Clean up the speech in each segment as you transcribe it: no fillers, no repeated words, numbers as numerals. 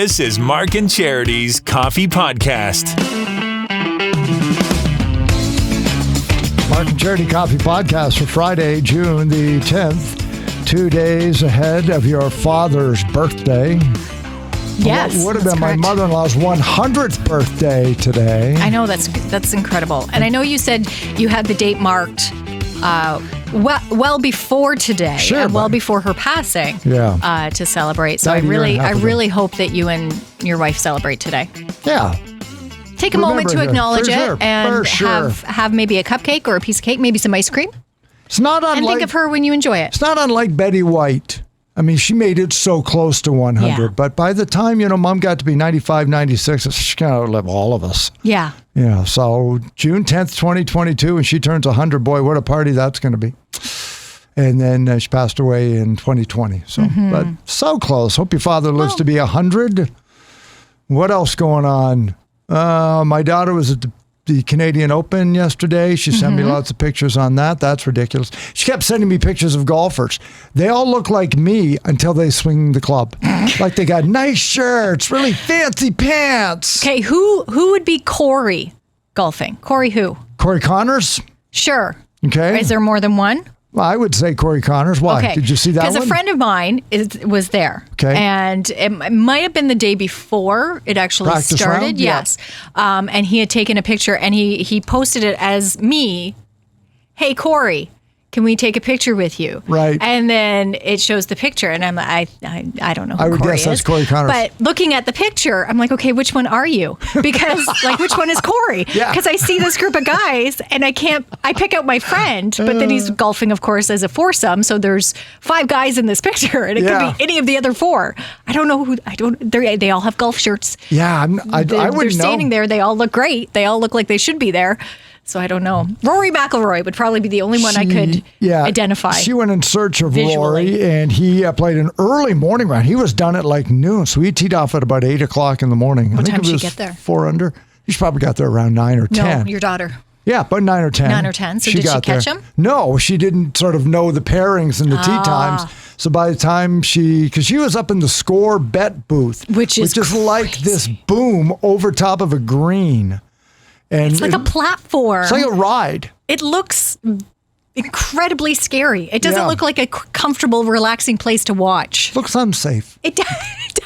This is Mark and Charity's Coffee Podcast. Mark and Charity Coffee Podcast for Friday, June the 10th. 2 days ahead of your father's birthday. Yes, What would have that's been correct. my mother-in-law's 100th birthday today. I know, that's incredible. And I know you said you had the date marked well before today, Sure, and well but- before her passing, to celebrate. So I 90 really, and a half I ago. really hope that you and your wife celebrate today. Yeah. Take a moment to Remember her, acknowledge for it sure, and for sure. have maybe a cupcake or a piece of cake, maybe some ice cream, It's not and unlike think of her when you enjoy it. It's not unlike Betty White. I mean, she made it so close to 100, Yeah. but by the time, Mom got to be 95, 96, she's going to outlive all of us. Yeah. Yeah, so June 10th, 2022, and she turns 100. Boy, what a party that's going to be. And then she passed away in 2020. So, But so close. Hope your father lives to be 100. What else going on? My daughter was at the Canadian Open yesterday. She sent me lots of pictures on that. That's ridiculous. She kept sending me pictures of golfers. They all look like me until they swing the club. Like they got nice shirts, really fancy pants. Okay, who would be Corey golfing? Corey who? Corey Connors. Sure. Okay. Is there more than one? Well, I would say Corey Connors. Why? Okay. Did you see that one? Because a friend of mine was there. Okay. And it might have been the day before it actually Practice started. round? Yeah. Yes. And he had taken a picture and he posted it as me. Hey, Corey, can we take a picture with you? Right. And then it shows the picture, and I'm like, I don't know who I would Corey guess that's is. Corey Connors. But looking at the picture, I'm like, okay, which one are you? Because like, which one is Corey? Yeah. Because I see this group of guys, and I pick out my friend, but then he's golfing, of course, as a foursome. So there's 5 guys in this picture, and it Yeah. could be any of the other 4. I don't know who. They all have golf shirts. Yeah, I They're wouldn't know. standing there. They all look great. They all look like they should be there. So I don't know. Rory McIlroy would probably be the only one I could identify. She went in search of visually. Rory, and he played an early morning round. He was done at like noon, so he teed off at about 8 o'clock in the morning. What I think time it did she was get there? 4 under. He's probably got there around 9 or 10. No, your daughter. Yeah, about 9 or 10. 9 or 10. So did she got catch there. him? No, she didn't sort of know the pairings and the tee times. So by the time because she was up in the score bet booth, Which is like this crazy. boom over top of a green. And It's like a platform. It's like a ride. It looks incredibly scary. It doesn't Yeah. look like a comfortable, relaxing place to watch. Looks unsafe. It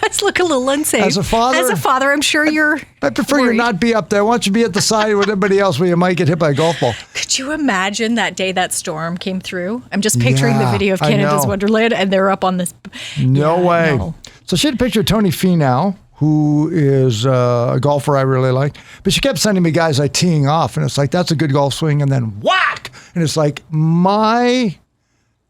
does look a little unsafe. As a father- I'm sure you're. I prefer you worried. not be up there. I want you to be at the side with everybody else where you might get hit by a golf ball. Could you imagine that day that storm came through? I'm just picturing the Yeah, video of I Canada's know. Wonderland, and they're up on this. No Yeah, way. no. So she had a picture of Tony Finau, who is a golfer I really like. But she kept sending me guys like teeing off, and it's like, that's a good golf swing, and then whack! And it's like, my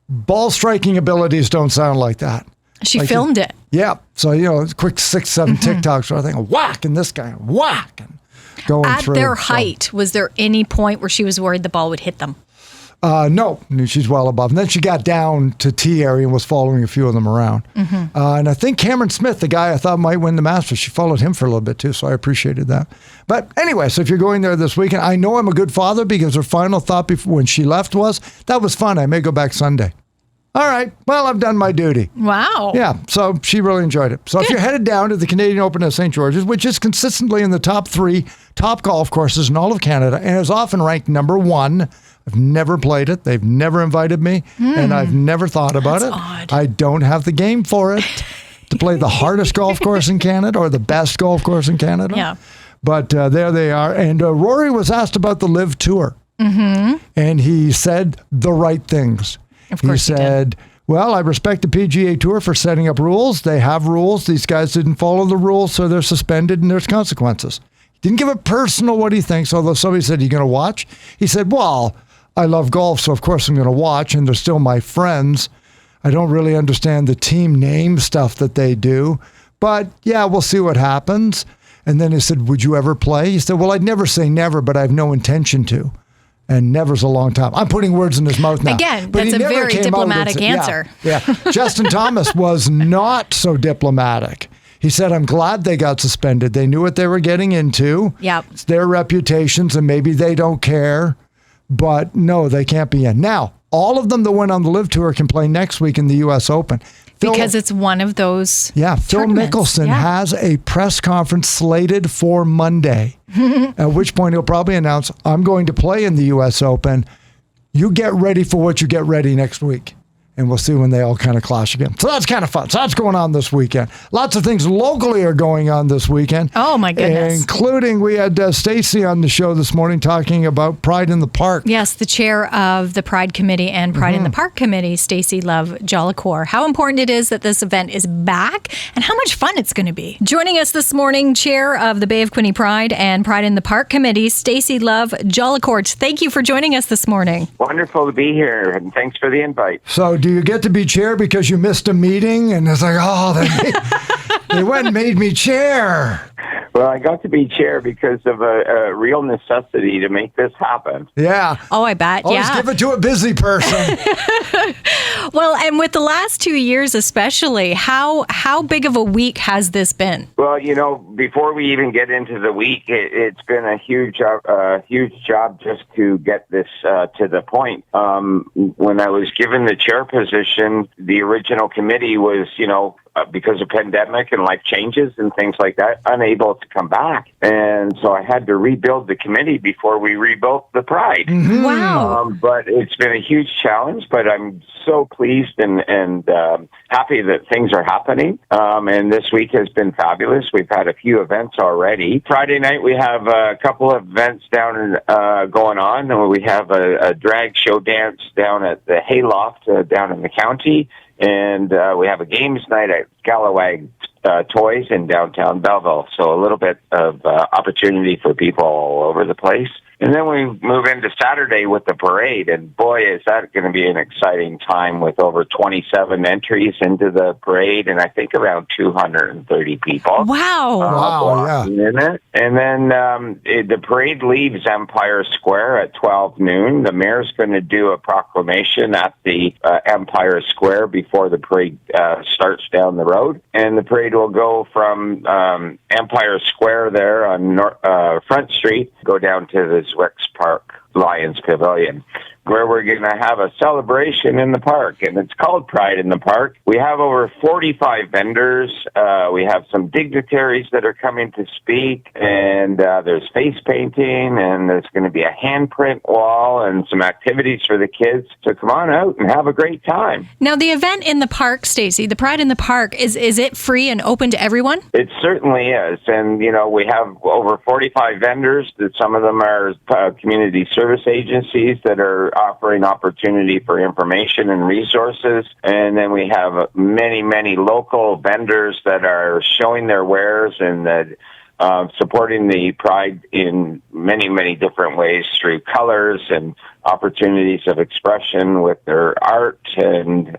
ball striking abilities don't sound like that. She Like filmed it. Yeah. So, quick 6, 7 TikToks or I think, whack, and this guy, whack, and going At through. their So, height, was there any point where she was worried the ball would hit them? no, she's well above. And then she got down to tee area and was following a few of them around. And I think Cameron Smith, the guy I thought might win the Masters, she followed him for a little bit too, so I appreciated that. But anyway, so if you're going there this weekend, I know I'm a good father because her final thought before when she left was, that was fun. I may go back Sunday. All right, well, I've done my duty. Wow. Yeah, so she really enjoyed it. So if you're headed down to the Canadian Open at St. George's, which is consistently in the top 3 top golf courses in all of Canada and is often ranked number 1, I've never played it. They've never invited me, and I've never thought about it. odd. I don't have the game for it to play the hardest golf course in Canada or the best golf course in Canada. Yeah. But there they are. And Rory was asked about the Live Tour, and he said the right things. Of course he he did. said, well, I respect the PGA Tour for setting up rules. They have rules. These guys didn't follow the rules, so they're suspended and there's consequences. He didn't give it personal what he thinks, although somebody said, you going to watch? He said, well, I love golf, so of course I'm going to watch, and they're still my friends. I don't really understand the team name stuff that they do, but yeah, we'll see what happens. And then he said, would you ever play? He said, well, I'd never say never, but I have no intention to. And never's a long time. I'm putting words in his mouth now. Again, But he that's a never very came out and diplomatic said- answer. Yeah. Justin Thomas was not so diplomatic. He said, I'm glad they got suspended. They knew what they were getting into. Yep. It's their reputations, and maybe they don't care. But no, they can't be in. Now, all of them that went on the Live Tour can play next week in the U.S. Open. Because it's one of those Phil tournaments. Mickelson has a press conference slated for Monday, at which point he'll probably announce, I'm going to play in the U.S. Open. You get ready for what you get ready next week. And we'll see when they all kind of clash again. So that's kind of fun. So that's going on this weekend. Lots of things locally are going on this weekend. Oh, my goodness. Including, we had Stacy on the show this morning talking about Pride in the Park. Yes, the chair of the Pride Committee and Pride in the Park Committee, Stacy Love Jollicoeur. How important it is that this event is back and how much fun it's going to be. Joining us this morning, chair of the Bay of Quinte Pride and Pride in the Park Committee, Stacy Love Jollicoeur. Thank you for joining us this morning. Wonderful to be here, and thanks for the invite. So do you get to be chair because you missed a meeting? And it's like, they went and made me chair. Well, I got to be chair because of a real necessity to make this happen. Yeah. Oh, I bet. Always give it to a busy person. Well, and with the last 2 years especially, how big of a week has this been? Well, before we even get into the week, it's been a huge job just to get this to the point. When I was given the chair position, the original committee was, because of pandemic and life changes and things like that, unable to come back. And so I had to rebuild the committee before we rebuilt the Pride. Mm-hmm. Wow. But it's been a huge challenge, but I'm so pleased and happy that things are happening. And this week has been fabulous. We've had a few events already. Friday night, we have a couple of events down going on. We have a drag show dance down at the Hayloft down in the county. And we have a games night at Galloway Toys in downtown Belleville. So a little bit of opportunity for people all over the place. And then we move into Saturday with the parade, and boy, is that going to be an exciting time with over 27 entries into the parade, and I think around 230 people. Wow. In it. And then the parade leaves Empire Square at 12 noon. The mayor's going to do a proclamation at the Empire Square before the parade starts down the road, and the parade will go from Empire Square there on Front Street, go down to the Zwicks Park Lions Pavilion, where we're going to have a celebration in the park, and it's called Pride in the Park. We have over 45 vendors. We have some dignitaries that are coming to speak, and there's face painting, and there's going to be a handprint wall and some activities for the kids. So come on out and have a great time. Now, the event in the park, Stacy, the Pride in the Park, is it free and open to everyone? It certainly is, and we have over 45 vendors. Some of them are community service agencies that are offering opportunity for information and resources. And then we have many, many local vendors that are showing their wares and that supporting the Pride in many, many different ways through colors and opportunities of expression with their art and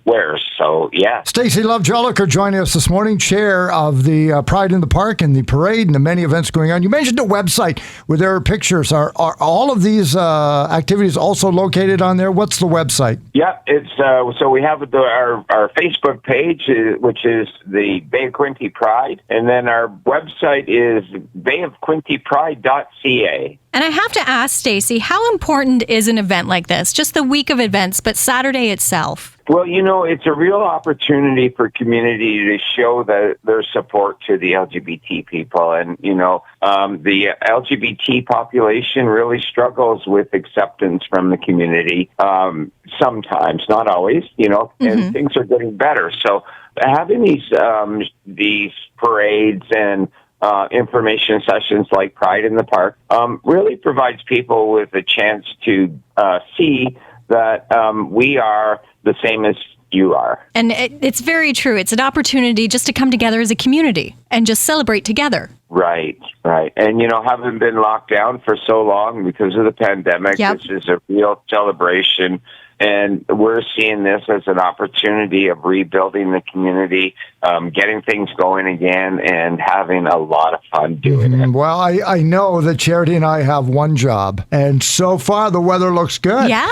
wares. So, yeah. Stacy Love Jollicoeur joining us this morning, chair of the Pride in the Park and the parade and the many events going on. You mentioned a website where there are pictures. Are all of these activities also located on there? What's the website? Yeah, it's so we have our Facebook page, which is the Bay of Quinte Pride, and then our website is bayofquintepride.ca. And I have to ask, Stacy, how important is an event like this? Just the week of events, but Saturday itself. Well, it's a real opportunity for community to show their support to the LGBT people. And, the LGBT population really struggles with acceptance from the community. Sometimes, not always, and things are getting better. So having these parades and information sessions like Pride in the Park really provides people with a chance to see that we are the same as you are. And it's very true. It's an opportunity just to come together as a community and just celebrate together. Right. And, having been locked down for so long because of the pandemic, This is a real celebration. And we're seeing this as an opportunity of rebuilding the community, getting things going again, and having a lot of fun doing it. Well, I know that Charity and I have one job, and so far the weather looks good. Yeah.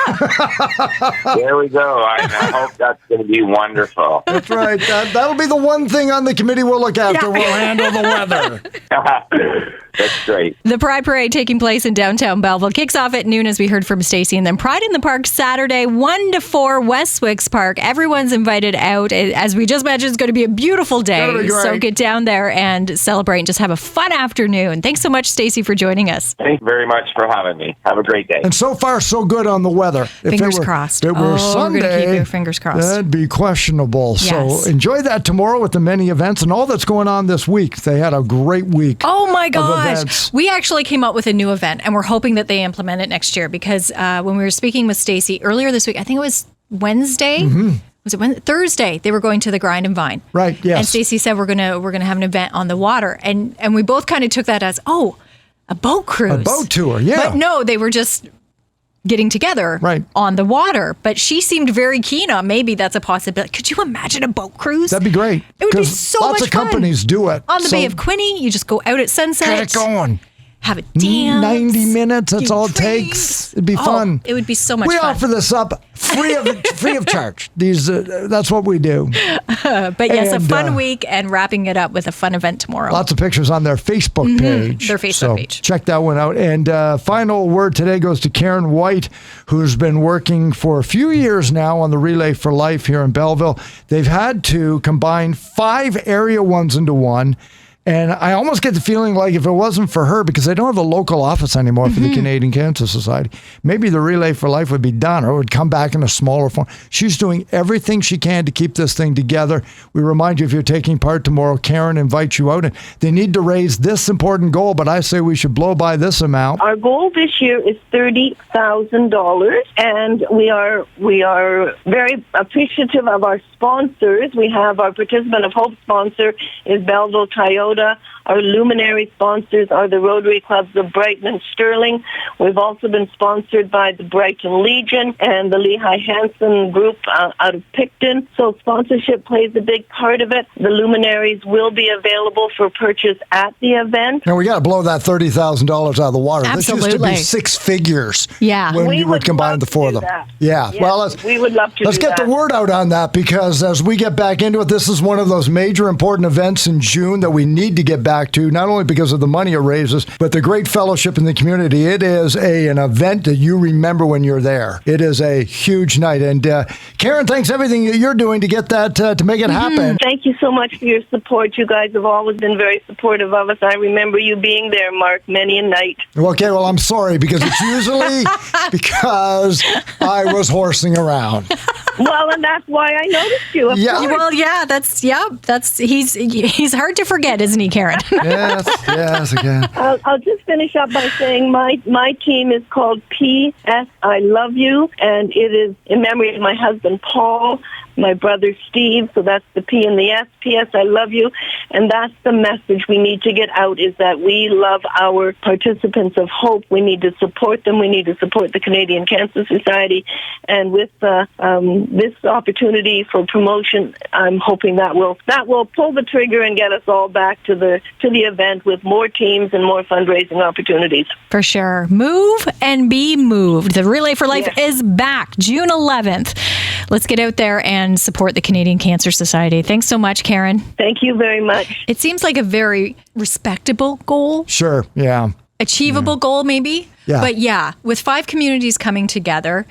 There we go. I hope that's going to be wonderful. That's right. That'll be the one thing on the committee we'll look after. Yeah. We'll handle the weather. That's great. The Pride Parade taking place in downtown Belleville kicks off at noon, as we heard from Stacey, and then Pride in the Park Saturday, 1 to 4, Westwicks Park. Everyone's invited out. As we just mentioned, it's going to be a beautiful day. So get down there and celebrate and just have a fun afternoon. Thanks so much, Stacey, for joining us. Thank you very much for having me. Have a great day. And so far, so good on the weather. Fingers crossed. If it were Sunday, we're going to keep your fingers crossed. That'd be questionable. Yes. So enjoy that tomorrow with the many events and all that's going on this week. They had a great week. Oh my gosh. Events. We actually came up with a new event, and we're hoping that they implement it next year, because when we were speaking with Stacey earlier this week, I think it was Wednesday. Was it Thursday? They were going to the Grind and Vine. Right, yes. And Stacey said we're gonna have an event on the water. And we both kind of took that as, a boat cruise. A boat tour, yeah. But no, they were just getting together on the water. But she seemed very keen on maybe that's a possibility. Could you imagine a boat cruise? That'd be great. It would be so much fun. Lots of companies do it. On the Bay of Quinte, you just go out at sunset. Get it going. Have a dance. 90 minutes, that's all it drinks. takes. It'd be fun. It would be so much we fun. offer this up free of charge. That's what we do. But yes, a And, fun week, and wrapping it up with a fun event tomorrow. Lots of pictures on their Facebook page. Their Facebook page. Check that one out. And final word today goes to Karen White, who's been working for a few years now on the Relay for Life here in Belleville. They've had to combine 5 area ones into one. And I almost get the feeling like if it wasn't for her, because they don't have a local office anymore for the Canadian Cancer Society, maybe the Relay for Life would be done, or it would come back in a smaller form. She's doing everything she can to keep this thing together. We remind you, if you're taking part tomorrow, Karen invites you out. And they need to raise this important goal, but I say we should blow by this amount. Our goal this year is $30,000, and we are very appreciative of our sponsors. We have our Participant of Hope sponsor is Belleville Toyota. Our luminary sponsors are the Rotary Clubs of Brighton and Sterling. We've also been sponsored by the Brighton Legion and the Lehigh Hansen Group out of Picton. So sponsorship plays a big part of it. The luminaries will be available for purchase at the event. Now, we got to blow that $30,000 out of the water. Absolutely. This used to be 6 figures when we you would combine the 4 of them. That. Yeah. Yes, Well, we would love to let's do get that. the word out on that, because as we get back into it, this is one of those major important events in June that we need to get back to, not only because of the money it raises, but the great fellowship in the community. It is an event that you remember when you're there. It is a huge night. And Karen, thanks everything that you're doing to get that, to make it happen. Thank you so much for your support. You guys have always been very supportive of us. I remember you being there, Mark, many a night. Okay, well, I'm sorry, because it's usually because I was horsing around. Well, and that's why I noticed you. Of Yeah. course. Well, that's he's hard to forget, isn't he, Karen? Yes, again. I'll just finish up by saying my team is called P.S. I Love You, and it is in memory of my husband, Paul, my brother, Steve, so that's the P and the S, P.S. I Love You, and that's the message we need to get out, is that we love our participants of hope. We need to support them. We need to support the Canadian Cancer Society, and with this opportunity for promotion, I'm hoping that will pull the trigger and get us all back to the event with more teams and more fundraising opportunities. For sure. Move and be moved. The Relay for Life is back June 11th. Let's get out there and support the Canadian Cancer Society. Thanks so much, Karen. Thank you very much. It seems like a very respectable goal. Sure, yeah. Achievable goal, maybe. Yeah. But yeah, with 5 communities coming together,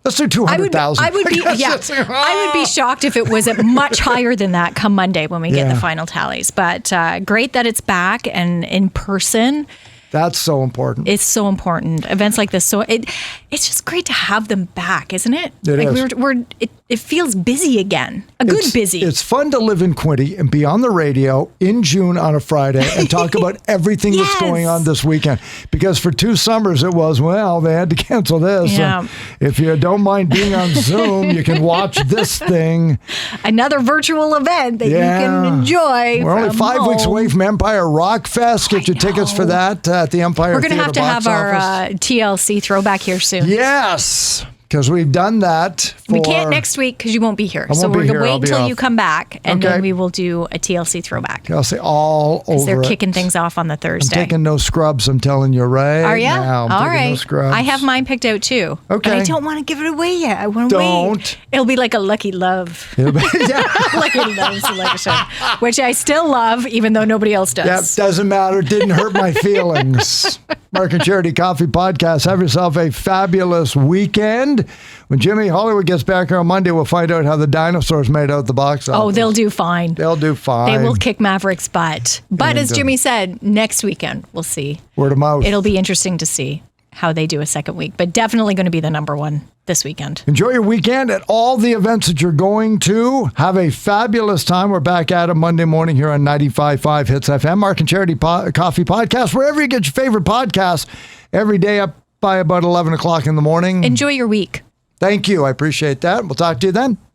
Let's do 200,000. I would be shocked if it was much higher than that come Monday when we get the final tallies. But great that it's back and in person. That's so important. It's so important. Events like this, so it's just great to have them back, isn't it? It is. It feels busy again. Busy. It's fun to live in Quinte and be on the radio in June on a Friday and talk about everything that's going on this weekend. Because for 2 summers it was, they had to cancel this. Yeah. And if you don't mind being on Zoom, you can watch this thing. Another virtual event that you can enjoy. We're only 5 weeks away from Empire Rock Fest. Get your tickets for that at the Empire We're going to Theater have box our office. TLC throwback here soon. Yes. Because we've done that. We can't next week because you won't be here. So won't be we're going here. to I'll wait be until off. you come back, and Okay. then we will do a TLC throwback. I'll say all over. They're it. kicking things off on the I'm Thursday. taking no scrubs. I'm telling you right Are you? now. I'm All taking right. no scrubs. I have mine picked out too. Okay. But I don't want to give it away yet. I want to Don't. wait. It'll be like a Lucky Love. Yeah. Lucky Love selection, which I still love, even though nobody else does. Yep, doesn't matter. Didn't hurt my feelings. Mark and Charity Coffee Podcast. Have yourself a fabulous weekend. When Jimmy Hollywood gets back here on Monday, we'll find out how the dinosaurs made out the box office. Oh, they'll do fine. They'll do fine. They will kick Maverick's butt. But And, as Jimmy said, next weekend, we'll see. Word of mouth. It'll be interesting to see how they do a second week, but definitely going to be the number one this weekend. Enjoy your weekend at all the events that you're going to. Have a fabulous time. We're back at it Monday morning here on 95.5 Hits FM. Mark and Charity Coffee Podcast, wherever you get your favorite podcasts, every day up by about 11 o'clock in the morning. Enjoy your week. Thank you. I appreciate that. We'll talk to you then.